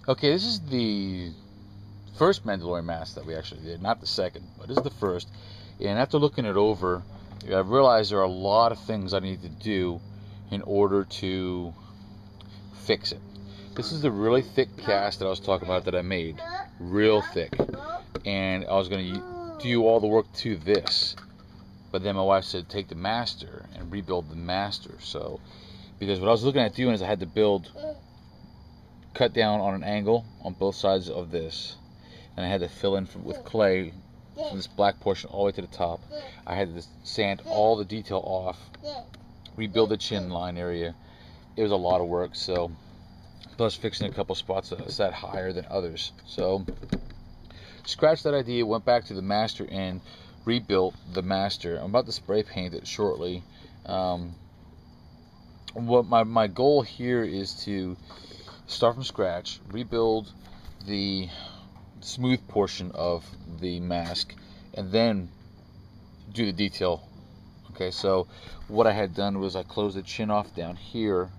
Okay, this is the first Mandalorian mask that we actually did, not the second, but this is the first. And after looking it over, I realized there are a lot of things I need to do in order to fix it. This is the really thick cast that I was talking about that I made, real thick. And I was going to do all the work to this. But then my wife said take the master and rebuild the master. So, because what I was looking at doing is I had to cut down on an angle on both sides of this. And I had to fill in with clay from this black portion all the way to the top. I had to sand all the detail off, rebuild the chin line area. It was a lot of work, so plus fixing a couple spots that sat higher than others. So scratched that idea, went back to the master and rebuilt the master. I'm about to spray paint it shortly. What my goal here is to start from scratch, rebuild the smooth portion of the mask, and then do the detail. Okay, so what I had done was I closed the chin off down here.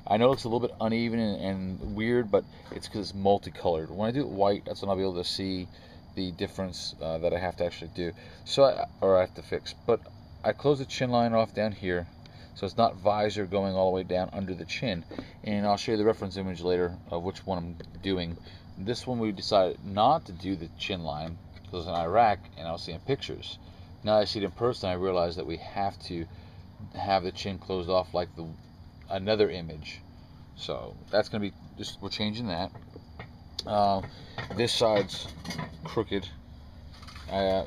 I know it's a little bit uneven and weird, but it's because it's multicolored. When I do it white, that's when I'll be able to see the difference that I have to actually do. So I have to fix. But I closed the chin line off down here, so it's not visor going all the way down under the chin. And I'll show you the reference image later of which one I'm doing. This one we decided not to do the chin line because it was in Iraq and I was seeing pictures. Now I see it in person, I realize that we have to have the chin closed off like another image. So that's going to be, just we're changing that. This side's crooked.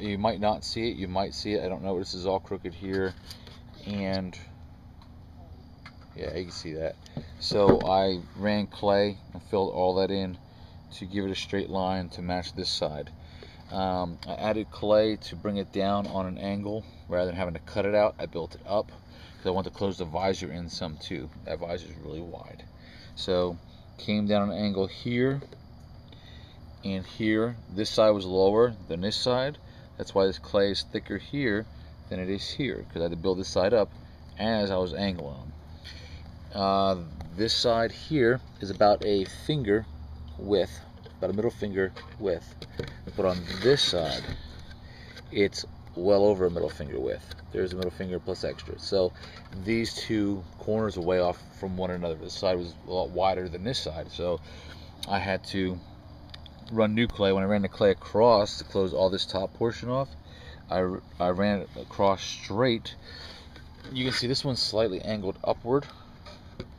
You might not see it, you might see it, I don't know. This is all crooked here, and yeah, you can see that. So I ran clay and filled all that in to give it a straight line to match this side. I added clay to bring it down on an angle rather than having to cut it out. I built it up because I want to close the visor in some too. That visor is really wide. So came down an angle here and here. This side was lower than this side. That's why this clay is thicker here than it is here, because I had to build this side up as I was angling them. This side here is about a finger width, about a middle finger width, but on this side it's well over a middle finger width. There's a middle finger plus extra. So these two corners are way off from one another. This side was a lot wider than this side, so I had to run new clay. When I ran the clay across to close all this top portion off, I ran it across straight. You can see this one's slightly angled upward.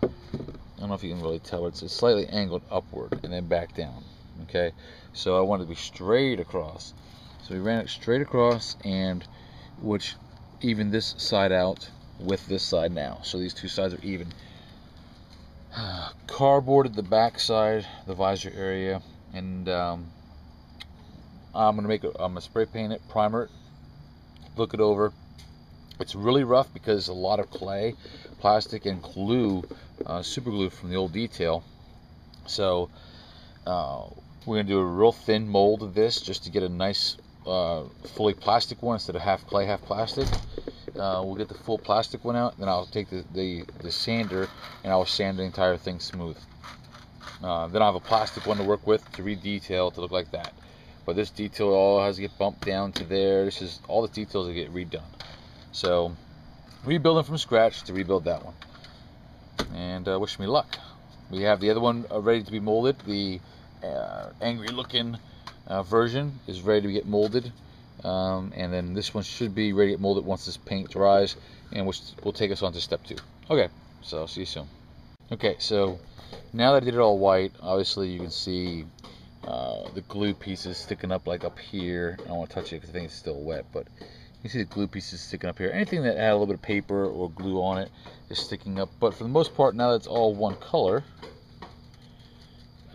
I don't know if you can really tell, but it's slightly angled upward and then back down. Okay, so I wanted to be straight across. So we ran it straight across, and which evened this side out with this side now. So these two sides are even. Cardboarded the back side, the visor area, and I'm gonna spray paint it, primer it, look it over. It's really rough because it's a lot of clay, plastic, and glue, super glue from the old detail. So we're gonna do a real thin mold of this just to get a nice fully plastic one instead of half clay, half plastic. We'll get the full plastic one out, then I'll take the sander and I'll sand the entire thing smooth. Then I'll have a plastic one to work with to re-detail to look like that. But this detail all has to get bumped down to there. This is all the details that get redone. So rebuilding from scratch to rebuild that one. And wish me luck. We have the other one ready to be molded. The angry looking version is ready to get molded. And then this one should be ready to get molded once this paint dries, and which will take us on to step 2. Okay, so see you soon. Okay, so now that I did it all white, obviously you can see the glue pieces sticking up like up here. I don't want to touch it because I think it's still wet, but you see the glue pieces sticking up here. Anything that had a little bit of paper or glue on it is sticking up, but for the most part, now that it's all one color,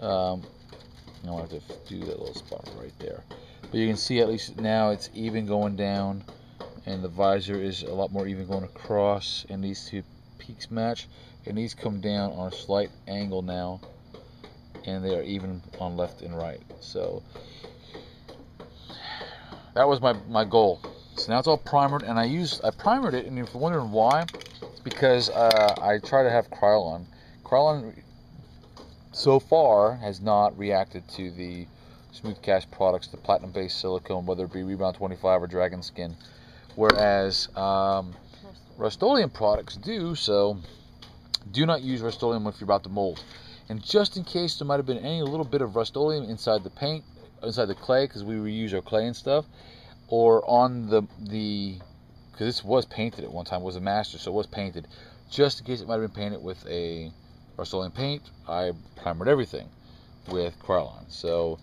I want to do that little spot right there. But you can see at least now it's even going down, and the visor is a lot more even going across, and these two peaks match, and these come down on a slight angle now, and they are even on left and right. So that was my goal. So now it's all primered, and I primered it, and if you're wondering why, it's because I try to have Krylon. Krylon so far has not reacted to the smooth cast products, the platinum based silicone, whether it be Rebound 25 or Dragon Skin, whereas Rust-Oleum products do. So do not use Rust-Oleum if you're about to mold. And just in case there might have been any little bit of Rust-Oleum inside the paint, inside the clay, because we reuse our clay and stuff, or on the because this was painted at one time, it was a master, so it was painted. Just in case it might have been painted with a Rust-Oleum paint, I primered everything with Krylon. So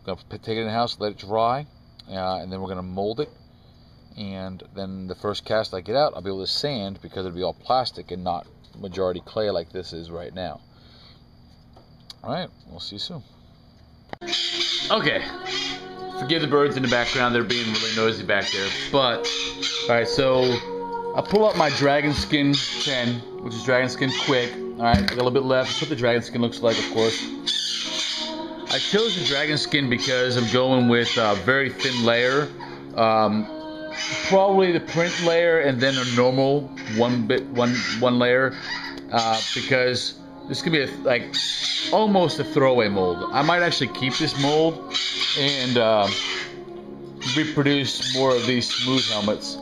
I'm going to take it in the house, let it dry, and then we're going to mold it. And then the first cast I get out, I'll be able to sand, because it'll be all plastic and not majority clay like this is right now. Alright, we'll see you soon. Okay, forgive the birds in the background, they're being really noisy back there. But, alright, so I pull out my Dragon Skin 10, which is Dragon Skin Quick. Alright, I got a little bit left. That's what the Dragon Skin looks like, of course. I chose the Dragon Skin because I'm going with a very thin layer. Probably the print layer and then a normal one layer, because this could be like almost a throwaway mold. I might actually keep this mold and reproduce more of these smooth helmets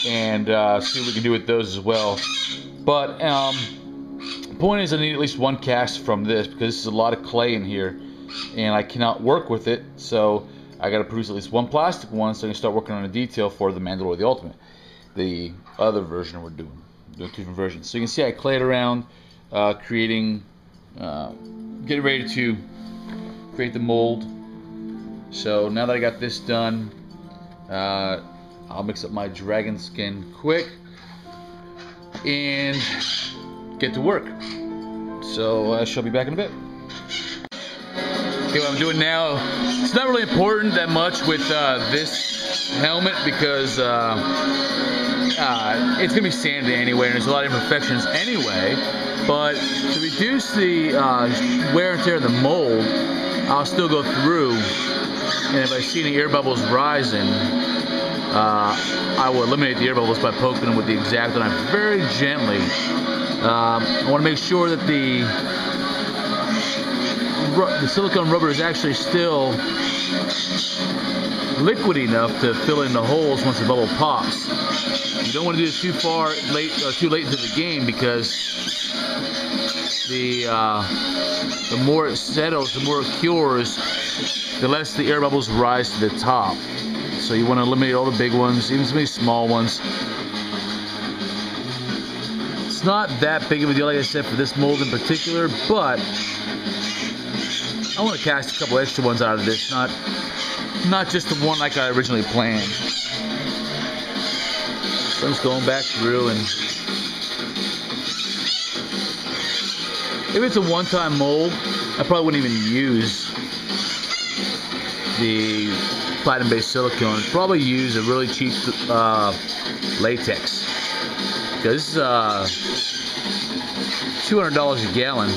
and see what we can do with those as well. But the point is, I need at least one cast from this, because this is a lot of clay in here and I cannot work with it, so I got to produce at least one plastic one so I can start working on a detail for the Mandalore the Ultimate, the other version we're doing two different versions. So you can see I clayed around, getting ready to create the mold. So now that I got this done, I'll mix up my Dragon Skin Quick and get to work. So I shall be back in a bit. Okay, what I'm doing now, it's not really important that much with this helmet, because it's going to be sanded anyway, and there's a lot of imperfections anyway. But to reduce the wear and tear of the mold, I'll still go through, and if I see any air bubbles rising, I will eliminate the air bubbles by poking them with the X-Acto knife very gently. I want to make sure that the silicone rubber is actually still liquid enough to fill in the holes once the bubble pops. You don't want to do this too late into the game, because the more it settles, the more it cures, the less the air bubbles rise to the top. So you want to eliminate all the big ones, even some of these small ones. It's not that big of a deal, like I said, for this mold in particular, but I want to cast a couple extra ones out of this, not just the one like I originally planned. So I'm just going back through, and if it's a one-time mold, I probably wouldn't even use the platinum-based silicone. I'd probably use a really cheap latex, because $200 a gallon.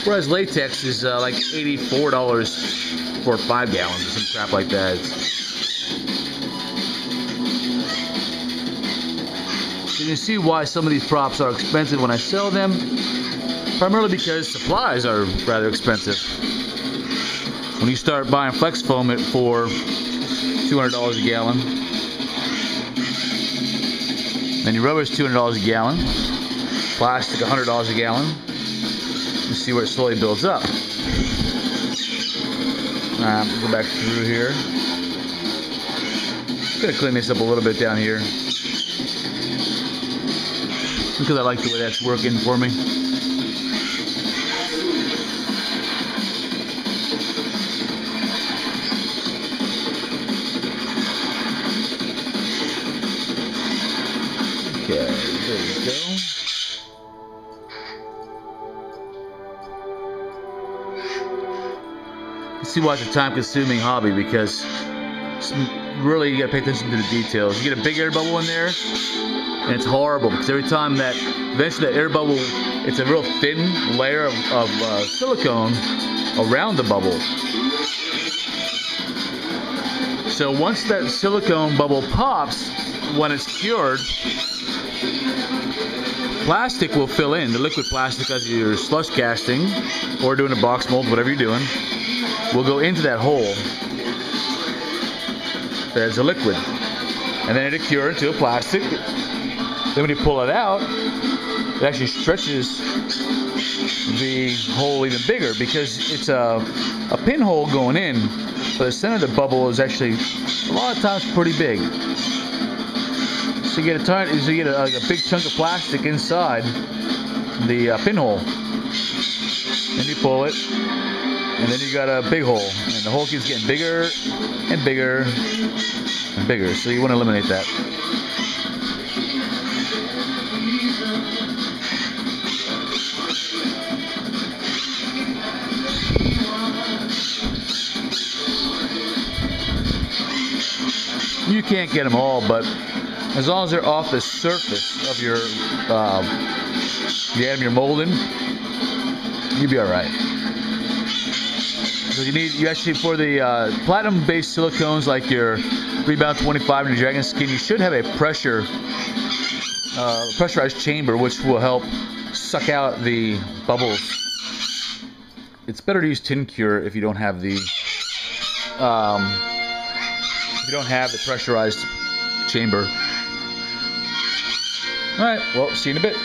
Whereas latex is like $84 for 5 gallons or some crap like that. So you can see why some of these props are expensive when I sell them. Primarily because supplies are rather expensive. When you start buying flex foam for $200 a gallon, and your rubber is $200 a gallon, plastic $100 a gallon. You see where it slowly builds up. Go back through here. I'm gonna clean this up a little bit down here, because I like the way that's working for me. Okay, there we go. See why it's a time-consuming hobby, because really you gotta pay attention to the details. You get a big air bubble in there, and it's horrible, because every time that eventually that air bubble, it's a real thin layer of silicone around the bubble. So once that silicone bubble pops, when it's cured, plastic will fill in, the liquid plastic as you're slush casting or doing a box mold, whatever you're doing, will go into that hole. There's a liquid. And then it'll cure into a plastic. Then when you pull it out, it actually stretches the hole even bigger because it's a pinhole going in, but the center of the bubble is actually a lot of times pretty big. So you get a big chunk of plastic inside the pinhole. Then you pull it, and then you got a big hole, and the hole keeps getting bigger and bigger and bigger. So you want to eliminate that. You can't get them all, but as long as they're off the surface of your the item you're molding, you'll be all right. So you actually, for the platinum-based silicones like your Rebound 25 and your Dragon Skin, you should have a pressurized chamber, which will help suck out the bubbles. It's better to use tin cure if you don't have the pressurized chamber. All right, well, see you in a bit.